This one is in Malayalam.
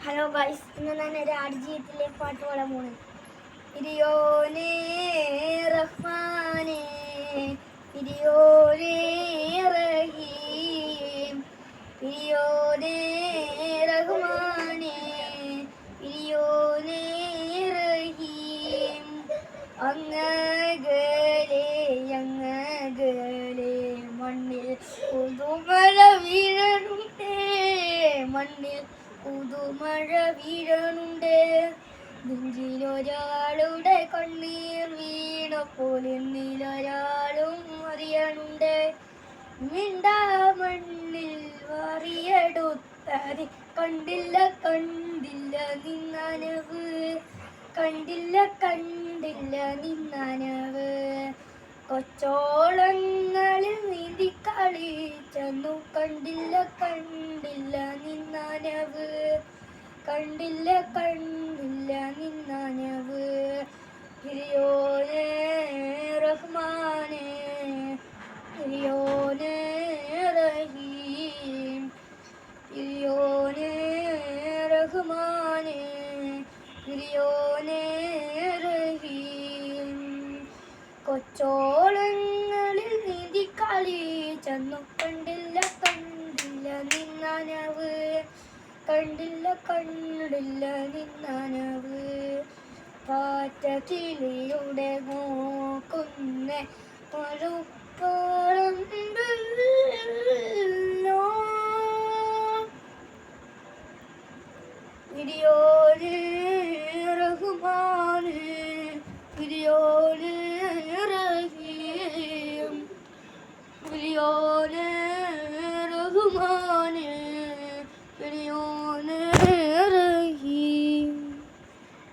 ഹലോ ഗൈസ്, ഇന്ന് ഞാൻ ഒരു ആടുജീവിതത്തിലെ പാട്ട് പാടാൻ പോണ്. ഇരിയോനേ റഹ്മാനേ, ഇരിയോനേ റഹീം, ഇരിയോനേ റഹ്മാനേ, ഇരിയോനേ റഹീം. അങ്ങകലെ അങ്ങകലെ മണ്ണിൽ പുതുമഴ വീഴനുണ്ടേ, മണ്ണിൽ പുതുമഴ വീഴനുണ്ട്. നെഞ്ചിലൊരാളുടെ കണ്ണീർ വീണപ്പോൾ എന്നിലൊരാളും അറിയണുണ്ട്. മിണ്ടാമണ്ണിൽ വറിയെടുത്തത് കണ്ടില്ല കണ്ടില്ല നിന്നനവ്, കണ്ടില്ല കണ്ടില്ല നിന്നനവ്. കൊച്ചോളങ്ങളിൽ നീന്തി കളിച്ചെന്നു കണ്ടില്ല കണ്ടില്ല നിന്നനവ്, കണ്ടില്ല കണ്ടില്ല നിന്നനവ്. ഇരിയോനേ റഹ്മാനേ, ഇരിയോനേ റഹീം, ഇരിയോനേ റഹ്മാനേ, ഇരിയോനേ റഹീം. കൊച്ചോളങ്ങളിൽ നീന്തി കളിച്ചെന്നു കണ്ടില്ല കണ്ടില്ല നിന്നനവ്, കണ്ടില്ല കണ്ടില്ല നിന്നനവ്. പാറ്റ കിളിയുടെ നോക്കുന്ന പഴുപ്പറമ്പല്ലോ, ഇരിയോനേ റഹ്മാനേ, ഇരിയോനേ റഹീം, ഇരിയോ